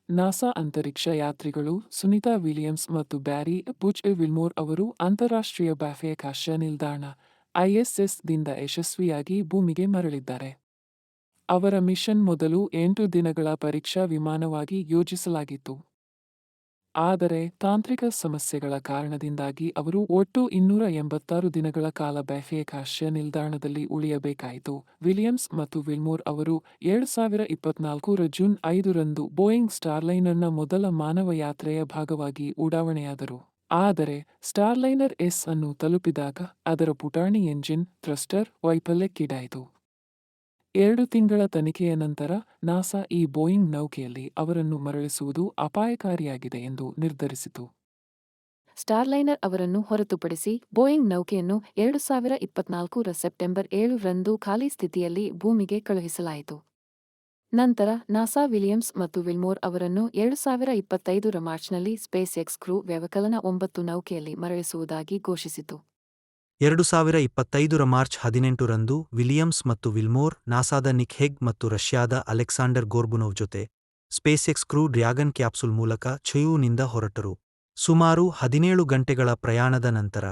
NASA ಅಂತರಿಕ್ಷ ಯಾತ್ರಿಗಳು Sunita Williams ಮತ್ತು Beary Butch Wilmore ಅವರು ಅಂತಾರಾಷ್ಟ್ರೀಯ ಬಾಹ್ಯಾಕಾಶ ನಿಲ್ದಾಣ ISS ದಿಂದ ಯಶಸ್ವಿಯಾಗಿ ಭೂಮಿಗೆ ಮರಳಿದ್ದಾರೆ. ಅವರ ಮಿಷನ್ ಮೊದಲು 8 ದಿನಗಳ ಪರೀಕ್ಷಾ ವಿಮಾನವಾಗಿ ಯೋಜಿಸಲಾಗಿತ್ತು. ಆದರೆ ತಾಂತ್ರಿಕ ಸಮಸ್ಯೆಗಳ ಕಾರಣದಿಂದಾಗಿ ಅವರು ಒಟ್ಟು 286 ದಿನಗಳ ಕಾಲ ಬಾಹ್ಯಾಕಾಶ ನಿಲ್ದಾಣದಲ್ಲಿ ಉಳಿಯಬೇಕಾಯಿತು. ವಿಲಿಯಮ್ಸ್ ಮತ್ತು ವಿಲ್ಮೋರ್ ಅವರು 2024 ಜೂನ್ 5ರಂದು ಬೋಯಿಂಗ್ ಸ್ಟಾರ್ಲೈನರ್ನ ಮೊದಲ ಮಾನವ ಯಾತ್ರೆಯ ಭಾಗವಾಗಿ ಉಡಾವಣೆಯಾದರು. ಆದರೆ ಸ್ಟಾರ್ಲೈನರ್ ಎಸ್ ಅನ್ನು ತಲುಪಿದಾಗ ಅದರ ಪುಟಾಣಿ ಎಂಜಿನ್ ಥ್ರಸ್ಟರ್ ವೈಫಲ್ಯಕ್ಕೀಡಾಯಿತು. 2 ತಿಂಗಳ ತನಿಖೆಯ ನಂತರ ನಾಸಾ ಈ ಬೋಯಿಂಗ್ ನೌಕೆಯಲ್ಲಿ ಅವರನ್ನು ಮರಳಿಸುವುದು ಅಪಾಯಕಾರಿಯಾಗಿದೆ ಎಂದು ನಿರ್ಧರಿಸಿತು. ಸ್ಟಾರ್ಲೈನರ್ ಅವರನ್ನು ಹೊರತುಪಡಿಸಿ ಬೋಯಿಂಗ್ ನೌಕೆಯನ್ನು 2024 ಸೆಪ್ಟೆಂಬರ್ 7ರಂದು ಖಾಲಿ ಸ್ಥಿತಿಯಲ್ಲಿ ಭೂಮಿಗೆ ಕಳುಹಿಸಲಾಯಿತು. ನಂತರ ನಾಸಾ ವಿಲಿಯಮ್ಸ್ ಮತ್ತು ವಿಲ್ಮೋರ್ ಅವರನ್ನು 2025 ಮಾರ್ಚ್ನಲ್ಲಿ ಸ್ಪೇಸ್ಎಕ್ಸ್ ಕ್ರೂ ವ್ಯವಕಲನ 9 ನೌಕೆಯಲ್ಲಿ ಮರಳಿಸುವುದಾಗಿ ಘೋಷಿಸಿತು. 2025 ಮಾರ್ಚ್ 18ರಂದು ವಿಲಿಯಮ್ಸ್ ಮತ್ತು ವಿಲ್ಮೋರ್ ನಾಸಾದ ನಿಕ್ ಹೆಗ್ ಮತ್ತು ರಷ್ಯಾದ ಅಲೆಕ್ಸಾಂಡರ್ ಗೋರ್ಬುನೋವ್ ಜೊತೆ ಸ್ಪೇಸ್ಎಕ್ಸ್ ಕ್ರೂ ಡ್ರ್ಯಾಗನ್ ಕ್ಯಾಪ್ಸುಲ್ ಮೂಲಕ ಚಯೂನಿಂದ ಹೊರಟರು. ಸುಮಾರು 17 ಗಂಟೆಗಳ ಪ್ರಯಾಣದ ನಂತರ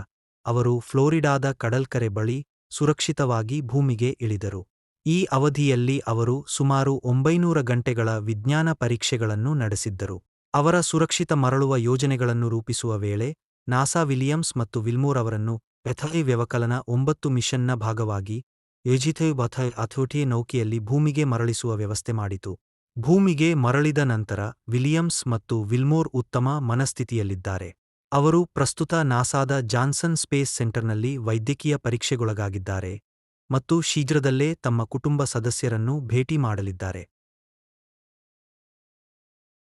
ಅವರು ಫ್ಲೋರಿಡಾದ ಕಡಲ್ಕರೆ ಬಳಿ ಸುರಕ್ಷಿತವಾಗಿ ಭೂಮಿಗೆ ಇಳಿದರು. ಈ ಅವಧಿಯಲ್ಲಿ ಅವರು ಸುಮಾರು 900 ಗಂಟೆಗಳ ವಿಜ್ಞಾನ ಪರೀಕ್ಷೆಗಳನ್ನು ನಡೆಸಿದ್ದರು. ಅವರ ಸುರಕ್ಷಿತ ಮರಳುವ ಯೋಜನೆಗಳನ್ನು ರೂಪಿಸುವ ವೇಳೆ ನಾಸಾ ವಿಲಿಯಮ್ಸ್ ಮತ್ತು ವಿಲ್ಮೋರ್ ಅವರನ್ನು ಬೆಥೈ ವ್ಯವಕಲನ 9 ಮಿಷನ್ನ ಭಾಗವಾಗಿ ಬೆಥೈ ಅಥೋಟಿ ನೌಕೆಯಲ್ಲಿ ಭೂಮಿಗೆ ಮರಳಿಸುವ ವ್ಯವಸ್ಥೆ ಮಾಡಿತು. ಭೂಮಿಗೆ ಮರಳಿದ ನಂತರ ವಿಲಿಯಮ್ಸ್ ಮತ್ತು ವಿಲ್ಮೋರ್ ಉತ್ತಮ ಮನಸ್ಥಿತಿಯಲ್ಲಿದ್ದಾರೆ. ಅವರು ಪ್ರಸ್ತುತ ನಾಸಾದ ಜಾನ್ಸನ್ ಸ್ಪೇಸ್ ಸೆಂಟರ್ನಲ್ಲಿ ವೈದ್ಯಕೀಯ ಪರೀಕ್ಷೆಗೊಳಗಾಗಿದ್ದಾರೆ ಮತ್ತು ಶೀಘ್ರದಲ್ಲೇ ತಮ್ಮ ಕುಟುಂಬ ಸದಸ್ಯರನ್ನು ಭೇಟಿ ಮಾಡಲಿದ್ದಾರೆ.